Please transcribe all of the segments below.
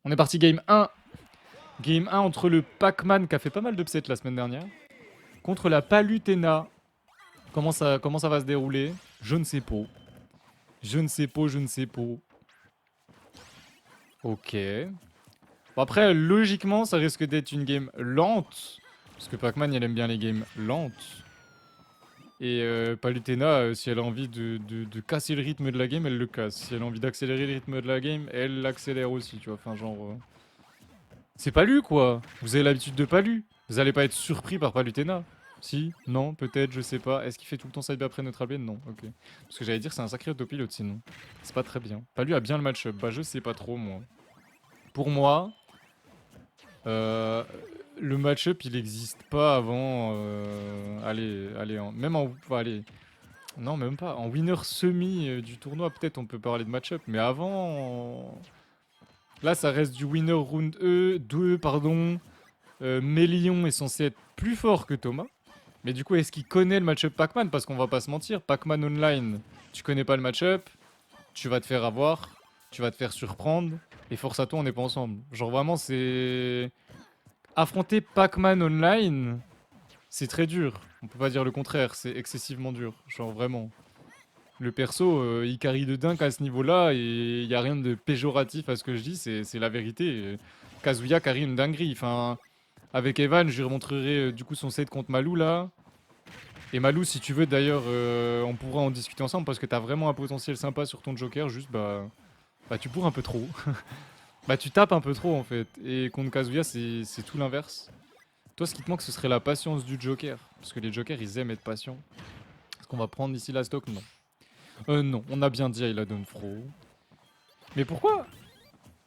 On est parti game 1. Game 1 entre le Pac-Man qui a fait pas mal d'upsets la semaine dernière. Contre la Palutena. Comment ça va se dérouler? Je ne sais pas. Je ne sais pas, je ne sais pas. Ok. Bon après, logiquement, ça risque d'être une game lente. Parce que Pac-Man, il aime bien les games lentes. Et Palutena, si elle a envie de casser le rythme de la game, elle le casse. Si elle a envie d'accélérer le rythme de la game, elle l'accélère aussi, tu vois. Enfin, genre... C'est Palu, quoi. Vous avez l'habitude de Palu. Vous allez pas être surpris par Palutena. Si, non, peut-être, je sais pas. Est-ce qu'il fait tout le temps side B après Neutral Blade? Non, ok. Parce que j'allais dire c'est un sacré autopilote sinon. C'est pas très bien. Palu a bien le match-up. Bah je sais pas trop moi. Pour moi, euh, le match-up il existe pas avant... allez, même en... Enfin, allez, non, même pas. En winner semi du tournoi, peut-être on peut parler de match-up. Mais avant... Là, ça reste du winner round 2, pardon. Mélion est censé être plus fort que Thomas. Mais du coup, est-ce qu'il connaît le match-up Pac-Man? Parce qu'on va pas se mentir, Pac-Man Online, tu connais pas le match-up, tu vas te faire avoir, tu vas te faire surprendre, et force à toi, on n'est pas ensemble. Genre vraiment, c'est... Affronter Pac-Man Online, c'est très dur. On peut pas dire le contraire, c'est excessivement dur. Genre vraiment. Le perso, il carry de dingue à ce niveau-là, et il y a rien de péjoratif à ce que je dis, c'est la vérité. Kazuya carry une dinguerie, enfin... Avec Evan, je lui remontrerai du coup son set contre Malou là. Et Malou, si tu veux d'ailleurs, on pourra en discuter ensemble parce que t'as vraiment un potentiel sympa sur ton Joker. Juste bah tu bourres un peu trop. Bah tu tapes un peu trop en fait. Et contre Kazuya, c'est tout l'inverse. Toi, ce qui te manque, ce serait la patience du Joker. Parce que les Jokers, ils aiment être patients. Est-ce qu'on va prendre ici la stock? Non. Non, on a bien dit I la donne Fro. Mais pourquoi?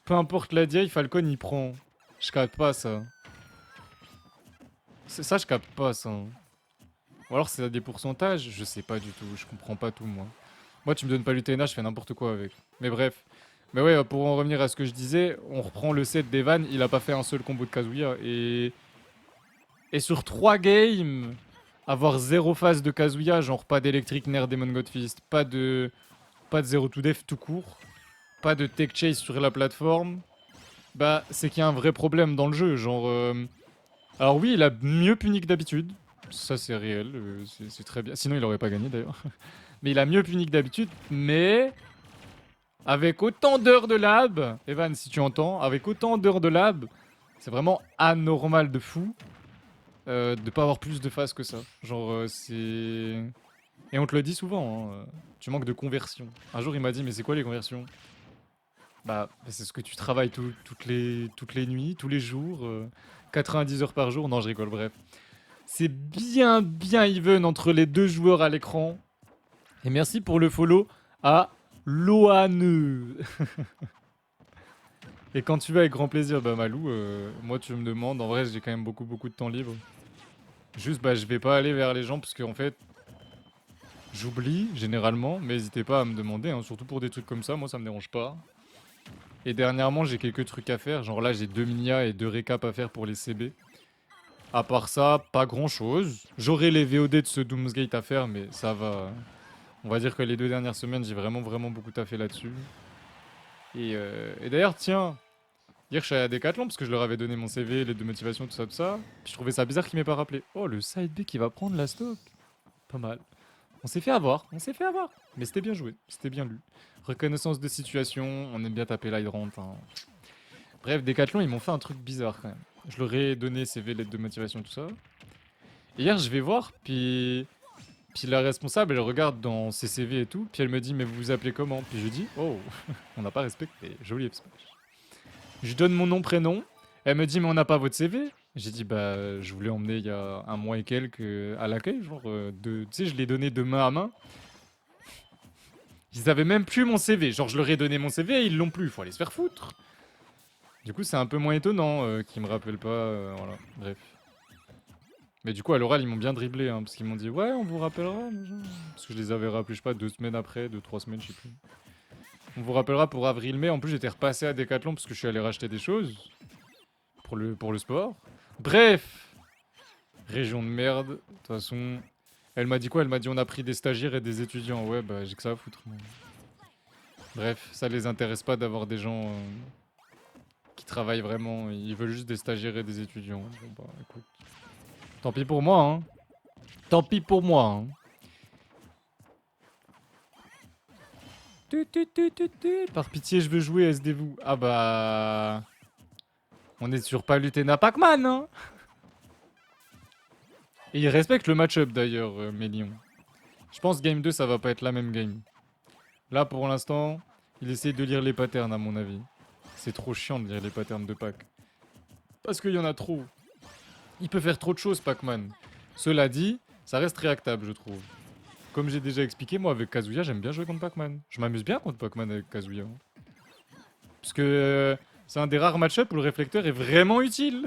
Peu importe la DI, Falcon il prend. Je capte pas ça. C'est ça, je capte pas ça. Ou alors c'est à des pourcentages, je sais pas du tout, je comprends pas tout moi. Moi tu me donnes pas l'UTNA, je fais n'importe quoi avec. Mais bref. Mais ouais, pour en revenir à ce que je disais, on reprend le set d'Evan, il a pas fait un seul combo de Kazuya. Et sur 3 games, avoir 0 phase de Kazuya, genre pas d'électrique Nair Demon Godfist, pas de 0 to def tout court, pas de tech chase sur la plateforme, bah c'est qu'il y a un vrai problème dans le jeu, genre... Alors oui, il a mieux puni que d'habitude, ça c'est réel, c'est très bien. Sinon il aurait pas gagné d'ailleurs. Mais il a mieux puni que d'habitude, mais avec autant d'heures de lab, Evan si tu entends, avec autant d'heures de lab, c'est vraiment anormal de fou de pas avoir plus de phases que ça. Genre c'est... Et on te le dit souvent, hein, tu manques de conversion. Un jour il m'a dit mais c'est quoi les conversions? Bah c'est ce que tu travailles toutes les nuits, tous les jours, 90 heures par jour. Non je rigole, bref. C'est bien even entre les deux joueurs à l'écran. Et merci pour le follow à Loane. Et quand tu veux avec grand plaisir, bah Malou, moi tu me demandes, en vrai j'ai quand même beaucoup de temps libre. Juste bah je vais pas aller vers les gens parce qu'en fait j'oublie généralement, mais n'hésitez pas à me demander, hein, surtout pour des trucs comme ça, moi ça me dérange pas. Et dernièrement j'ai quelques trucs à faire, genre là j'ai 2 minia et 2 récaps à faire pour les CB. À part ça, pas grand chose. J'aurai les VOD de ce Doomsgate à faire, mais ça va. On va dire que les 2 dernières semaines j'ai vraiment beaucoup taffé là-dessus. Et d'ailleurs, tiens, hier je suis allé à Decathlon parce que je leur avais donné mon CV, les 2 motivations, tout ça, tout ça. Puis je trouvais ça bizarre qu'ils m'aient pas rappelé. Oh, le side B qui va prendre la stock. Pas mal. On s'est fait avoir, on s'est fait avoir. Mais c'était bien joué, c'était bien lu. Reconnaissance de situation, on aime bien taper l'hydrant. Hein. Bref, Decathlon, ils m'ont fait un truc bizarre quand même. Je leur ai donné CV, lettre de motivation, tout ça. Et hier, je vais voir, puis la responsable, elle regarde dans ses CV et tout, puis elle me dit, mais vous vous appelez comment? Puis je dis, oh, on n'a pas respecté, joli espace. Je lui donne mon nom, prénom. Elle me dit, mais on n'a pas votre CV. J'ai dit, bah, je voulais emmener il y a un mois et quelques à l'accueil. Genre, tu sais, je l'ai donné de main à main. Ils avaient même plus mon CV. Genre, je leur ai donné mon CV et ils l'ont plus. Faut aller se faire foutre. Du coup, c'est un peu moins étonnant qu'ils me rappellent pas. Voilà, bref. Mais du coup, à l'oral, ils m'ont bien dribblé. Hein, parce qu'ils m'ont dit, ouais, on vous rappellera. Parce que je les avais rappelés, je sais pas, 2 semaines après, 2, 3 semaines, je sais plus. On vous rappellera pour avril-mai. En plus, j'étais repassé à Decathlon parce que je suis allé racheter des choses. Pour le sport. Bref, région de merde. De toute façon, elle m'a dit quoi? Elle m'a dit on a pris des stagiaires et des étudiants. Ouais, bah j'ai que ça à foutre. Moi. Bref, ça les intéresse pas d'avoir des gens travaillent vraiment. Ils veulent juste des stagiaires et des étudiants. Bon, bah, écoute. Tant pis pour moi, hein. Tant pis pour moi, hein. Par pitié, je veux jouer, SD-vous. Ah bah... On est sur Palutena Pac-Man, hein. Et il respecte le match-up d'ailleurs, Mélion. Je pense game 2, ça va pas être la même game. Là, pour l'instant, il essaie de lire les patterns, à mon avis. C'est trop chiant de lire les patterns de Pac. Parce qu'il y en a trop. Il peut faire trop de choses, Pac-Man. Cela dit, ça reste réactable, je trouve. Comme j'ai déjà expliqué, moi, avec Kazuya, j'aime bien jouer contre Pac-Man. Je m'amuse bien contre Pac-Man avec Kazuya. Parce que c'est un des rares match-up où le réflecteur est vraiment utile.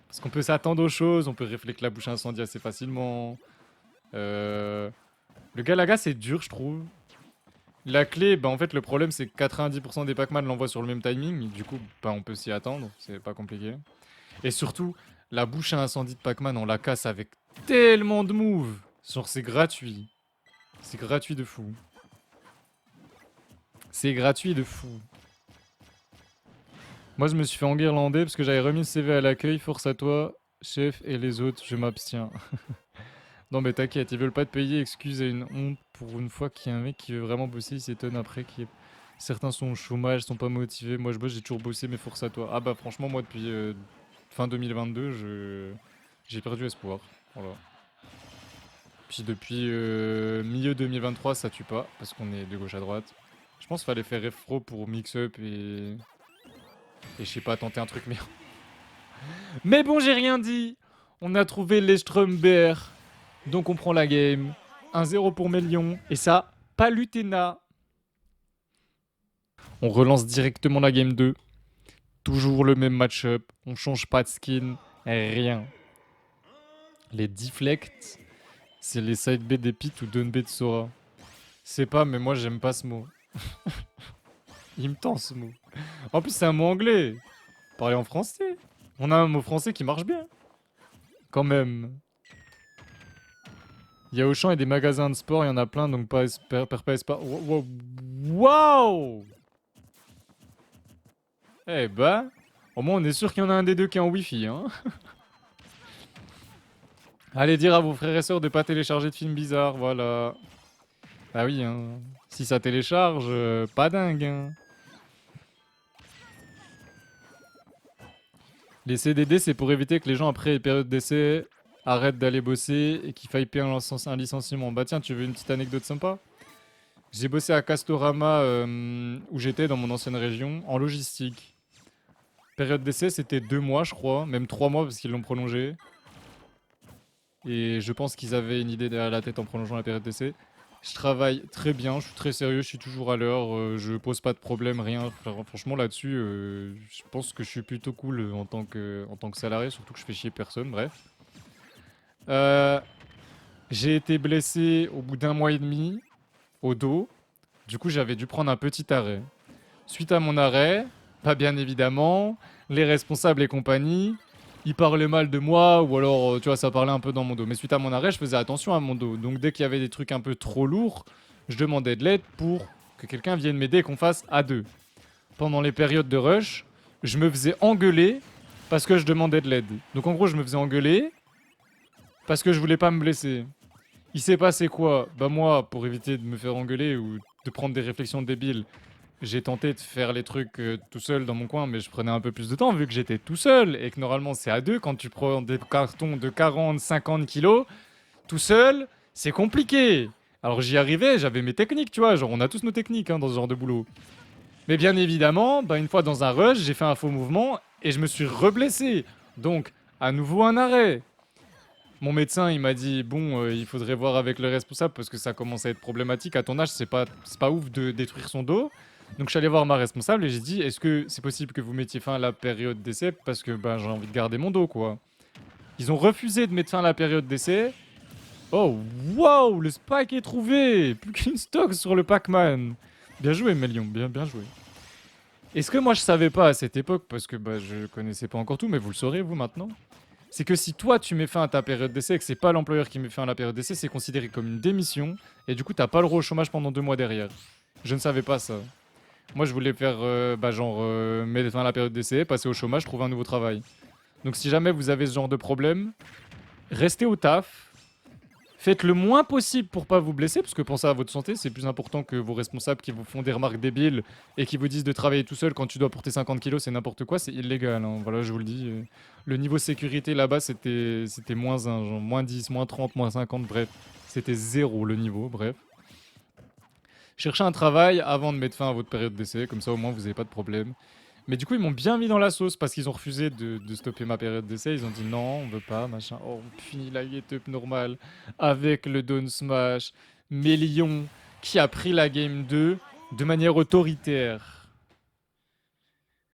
Parce qu'on peut s'attendre aux choses, on peut réfléchir la bouche incendie assez facilement. Le Galaga, c'est dur, je trouve. La clé, bah en fait, le problème, c'est que 90% des Pac-Man l'envoient sur le même timing. Du coup, bah, on peut s'y attendre, c'est pas compliqué. Et surtout, la bouche à incendie de Pac-Man, on la casse avec tellement de moves. Genre, c'est gratuit. C'est gratuit de fou. C'est gratuit de fou. Moi, je me suis fait enguirlander parce que j'avais remis le CV à l'accueil. Force à toi, chef, et les autres, je m'abstiens. Non, mais t'inquiète, ils veulent pas te payer. Excuse à une honte pour une fois qu'il y a un mec qui veut vraiment bosser. Il s'étonne après qu'il y ait... Certains sont au chômage, sont pas motivés. Moi, je bosse, j'ai toujours bossé, mais force à toi. Ah bah, franchement, moi, depuis fin 2022, j'ai perdu espoir. Voilà. Puis depuis milieu 2023, ça tue pas, parce qu'on est de gauche à droite. Je pense qu'il fallait faire Refro pour mix-up et je sais pas, tenter un truc meilleur. Mais bon, j'ai rien dit. On a trouvé l'Estrum BR. Donc on prend la game. 1-0 pour Mélion. Et ça, Palutena. On relance directement la game 2. Toujours le même match-up. On change pas de skin. Rien. Les deflects, c'est les side B des Pit ou down B de Sora. C'est pas, mais moi j'aime pas ce mot. Il me tend ce mot. En plus, c'est un mot anglais. Parler en français. On a un mot français qui marche bien. Quand même. Il y a Auchan et des magasins de sport, il y en a plein, donc pas pas. Waouh! Eh bah, au moins on est sûr qu'il y en a un des deux qui est en Wi-Fi, hein. Allez dire à vos frères et sœurs de pas télécharger de films bizarres, voilà. Ah oui, hein. Si ça télécharge, pas dingue, hein. Les CDD, c'est pour éviter que les gens, après les périodes d'essai, arrêtent d'aller bosser et qu'il faille payer un licenciement. Bah tiens, tu veux une petite anecdote sympa? J'ai bossé à Castorama, où j'étais dans mon ancienne région, en logistique. Période d'essai, c'était 2 mois, je crois, même 3 mois parce qu'ils l'ont prolongé. Et je pense qu'ils avaient une idée derrière la tête en prolongeant la période d'essai. Je travaille très bien, je suis très sérieux, je suis toujours à l'heure, je pose pas de problème, rien. Franchement, là-dessus, je pense que je suis plutôt cool en tant que salarié, surtout que je fais chier personne, bref. J'ai été blessé au bout d'1 mois et demi au dos. Du coup, j'avais dû prendre un petit arrêt. Suite à mon arrêt, pas bien évidemment, les responsables et compagnie, ils parlaient mal de moi, ou alors, tu vois, ça parlait un peu dans mon dos. Mais suite à mon arrêt, je faisais attention à mon dos. Donc dès qu'il y avait des trucs un peu trop lourds, je demandais de l'aide pour que quelqu'un vienne m'aider et qu'on fasse à deux. Pendant les périodes de rush, je me faisais engueuler parce que je demandais de l'aide. Donc en gros, je me faisais engueuler parce que je voulais pas me blesser. Il s'est passé quoi? Bah moi, pour éviter de me faire engueuler ou de prendre des réflexions débiles, j'ai tenté de faire les trucs tout seul dans mon coin, mais je prenais un peu plus de temps vu que j'étais tout seul et que normalement c'est à deux quand tu prends des cartons de 40, 50 kilos. Tout seul, c'est compliqué. Alors j'y arrivais, j'avais mes techniques, tu vois, genre on a tous nos techniques hein, dans ce genre de boulot. Mais bien évidemment, bah, une fois dans un rush, j'ai fait un faux mouvement et je me suis reblessé. Donc, à nouveau un arrêt. Mon médecin, il m'a dit bon, il faudrait voir avec le responsable parce que ça commence à être problématique. À ton âge, c'est pas ouf de détruire son dos. Donc je suis allé voir ma responsable et j'ai dit est-ce que c'est possible que vous mettiez fin à la période d'essai parce que ben, j'ai envie de garder mon dos quoi. Ils ont refusé de mettre fin à la période d'essai. Oh waouh, le spike est trouvé. Plus qu'une stock sur le Pac-Man. Bien joué Mélion, bien joué. Est-ce que moi je savais pas à cette époque parce que bah, je connaissais pas encore tout, mais vous le saurez vous maintenant. C'est que si toi tu mets fin à ta période d'essai et que c'est pas l'employeur qui met fin à la période d'essai, c'est considéré comme une démission et du coup t'as pas le droit au chômage pendant 2 mois derrière. Je ne savais pas ça. Moi, je voulais faire, mettre fin à la période d'essai, passer au chômage, trouver un nouveau travail. Donc, si jamais vous avez ce genre de problème, restez au taf. Faites le moins possible pour pas vous blesser, parce que pensez à votre santé, c'est plus important que vos responsables qui vous font des remarques débiles et qui vous disent de travailler tout seul quand tu dois porter 50 kilos, c'est n'importe quoi, c'est illégal. Hein. Voilà, je vous le dis. Le niveau sécurité là-bas, c'était moins 1, genre moins 10, moins 30, moins 50, bref. C'était zéro le niveau, bref. Cherchez un travail avant de mettre fin à votre période d'essai, comme ça au moins vous n'avez pas de problème. Mais du coup, ils m'ont bien mis dans la sauce parce qu'ils ont refusé de stopper ma période d'essai. Ils ont dit non, on veut pas, machin. Oh, on finit la get up normale avec le down smash. Mélion qui a pris la game 2 de manière autoritaire.